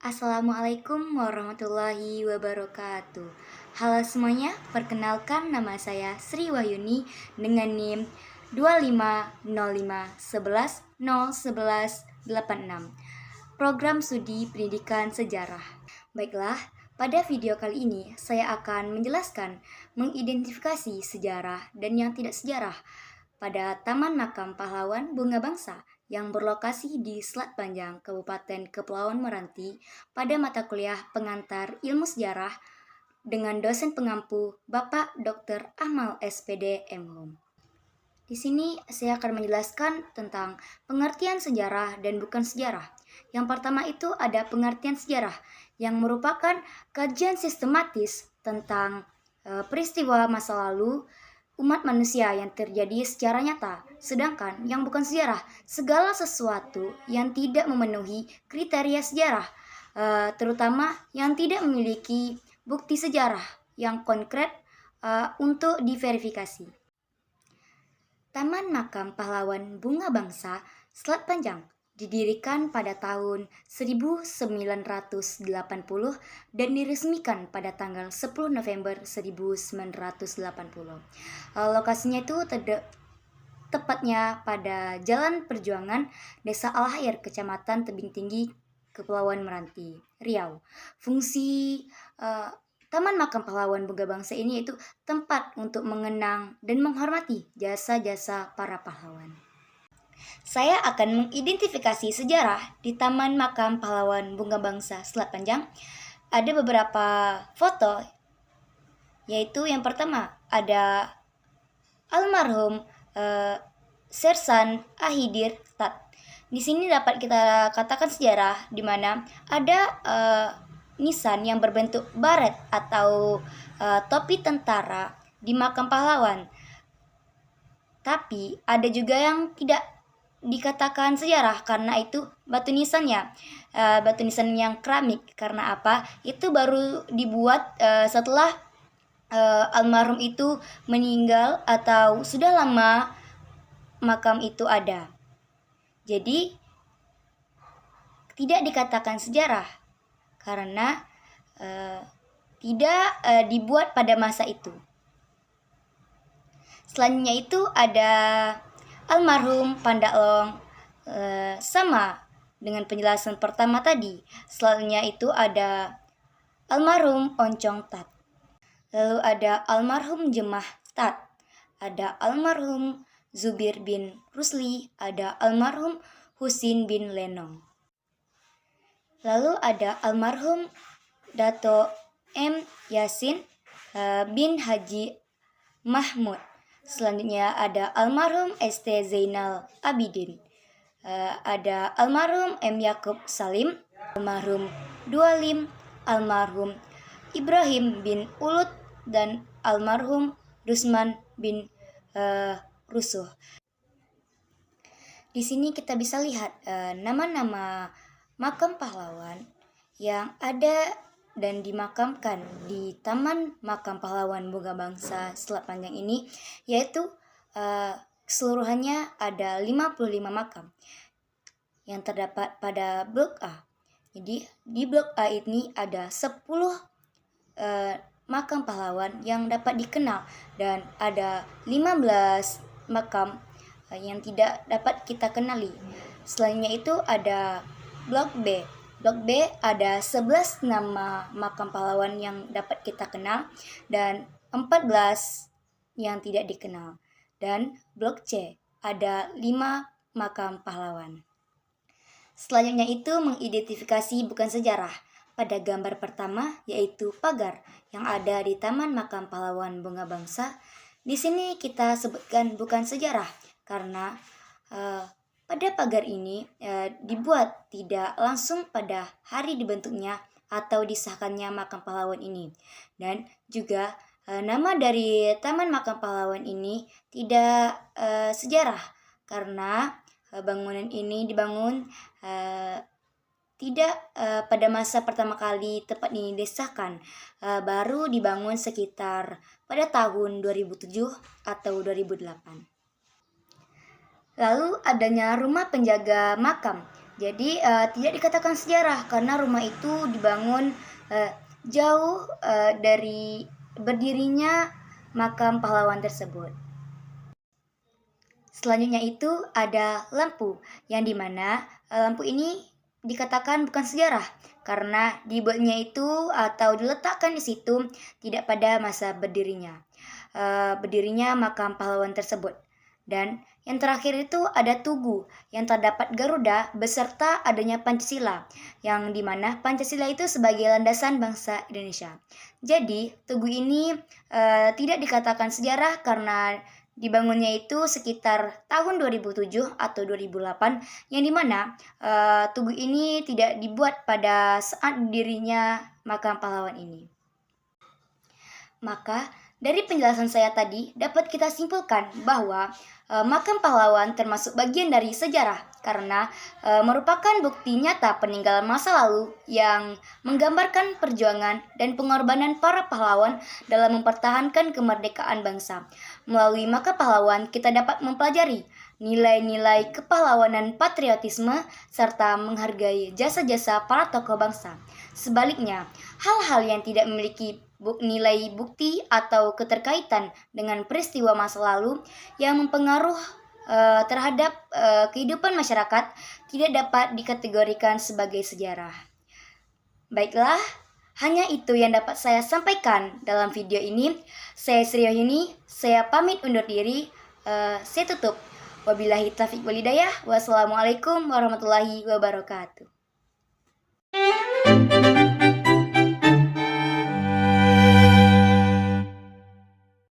Assalamualaikum warahmatullahi wabarakatuh. Halo semuanya, perkenalkan nama saya Sri Wahyuni dengan NIM 250511011186. Program Studi Pendidikan Sejarah. Baiklah, pada video kali ini saya akan menjelaskan mengidentifikasi sejarah dan yang tidak sejarah pada Taman Makam Pahlawan Bunga Bangsa yang berlokasi di Selat Panjang, Kabupaten Kepulauan Meranti pada mata kuliah pengantar ilmu sejarah dengan dosen pengampu Bapak Dr. Amal SPD MHum. Di sini saya akan menjelaskan tentang pengertian sejarah dan bukan sejarah. Yang pertama itu ada pengertian sejarah yang merupakan kajian sistematis tentang peristiwa masa lalu umat manusia yang terjadi secara nyata. Sedangkan yang bukan sejarah, segala sesuatu yang tidak memenuhi kriteria sejarah, terutama yang tidak memiliki bukti sejarah yang konkret untuk diverifikasi. Taman Makam Pahlawan Bunga Bangsa Selat Panjang didirikan pada tahun 1980 dan diresmikan pada tanggal 10 November 1980. Lokasinya itu tepatnya pada Jalan Perjuangan, Desa Al-Khair, Kecamatan Tebing Tinggi, Kepulauan Meranti, Riau. Fungsi Taman Makam Pahlawan Bunga Bangsa ini yaitu tempat untuk mengenang dan menghormati jasa-jasa para pahlawan. Saya akan mengidentifikasi sejarah di Taman Makam Pahlawan Bunga Bangsa Selat Panjang. Ada beberapa foto, yaitu yang pertama ada almarhum Sersan Ahidir Tat. Di sini dapat kita katakan sejarah di mana ada nisan yang berbentuk baret atau topi tentara di makam pahlawan. Tapi ada juga yang tidak dikatakan sejarah karena itu batu nisannya, batu nisan yang keramik. Karena apa? Itu baru dibuat setelah almarhum itu meninggal atau sudah lama makam itu ada. Jadi tidak dikatakan sejarah karena tidak dibuat pada masa itu. Selanjutnya itu ada almarhum Pandaklong, sama dengan penjelasan pertama tadi. Selanjutnya itu ada almarhum Oncong Tat. Lalu ada almarhum Jemah Tat. Ada almarhum Zubir bin Rusli. Ada almarhum Husin bin Lenong. Lalu ada almarhum Dato M. Yasin bin Haji Mahmud. Selanjutnya ada almarhum ST Zainal Abidin. Ada almarhum M. Yakub Salim, almarhum Dualim, almarhum Ibrahim bin Ulut, dan almarhum Rusman bin Rusuh. Di sini kita bisa lihat nama-nama makam pahlawan yang ada dan dimakamkan di Taman Makam Pahlawan Bunga Bangsa Selat Panjang ini, yaitu keseluruhannya ada 55 makam yang terdapat pada Blok A. Jadi di Blok A ini ada 10 makam pahlawan yang dapat dikenal dan ada 15 makam yang tidak dapat kita kenali. Selanjutnya itu ada Blok B. Blok B ada 11 nama makam pahlawan yang dapat kita kenal dan 14 yang tidak dikenal. Dan Blok C ada 5 makam pahlawan. Selanjutnya itu mengidentifikasi bukan sejarah pada gambar pertama, yaitu pagar yang ada di Taman Makam Pahlawan Bunga Bangsa. Di sini kita sebutkan bukan sejarah karena pada pagar ini dibuat tidak langsung pada hari dibentuknya atau disahkannya makam pahlawan ini. Dan juga nama dari Taman Makam Pahlawan ini tidak sejarah karena bangunan ini dibangun tidak pada masa pertama kali tempat ini disahkan, baru dibangun sekitar pada tahun 2007 atau 2008. Lalu adanya rumah penjaga makam. Jadi tidak dikatakan sejarah karena rumah itu dibangun jauh dari berdirinya makam pahlawan tersebut. Selanjutnya itu ada lampu, yang dimana lampu ini dikatakan bukan sejarah karena dibuatnya itu atau diletakkan di situ tidak pada masa berdirinya makam pahlawan tersebut. Dan yang terakhir itu ada tugu yang terdapat Garuda beserta adanya Pancasila, yang dimana Pancasila itu sebagai landasan bangsa Indonesia. Jadi tugu ini tidak dikatakan sejarah karena dibangunnya itu sekitar tahun 2007 atau 2008, yang dimana tugu ini tidak dibuat pada saat dirinya makam pahlawan ini. Maka dari penjelasan saya tadi dapat kita simpulkan bahwa makam pahlawan termasuk bagian dari sejarah karena merupakan bukti nyata peninggalan masa lalu yang menggambarkan perjuangan dan pengorbanan para pahlawan dalam mempertahankan kemerdekaan bangsa. Melalui makam pahlawan kita dapat mempelajari nilai-nilai kepahlawanan, patriotisme, serta menghargai jasa-jasa para tokoh bangsa. Sebaliknya, hal-hal yang tidak memiliki nilai bukti atau keterkaitan dengan peristiwa masa lalu yang mempengaruhi terhadap kehidupan masyarakat tidak dapat dikategorikan sebagai sejarah. Baiklah, hanya itu yang dapat saya sampaikan dalam video ini. Saya Sri Wahyuni, saya pamit undur diri. Saya tutup. Wabillahi taufiq wal hidayah. Wassalamualaikum warahmatullahi wabarakatuh.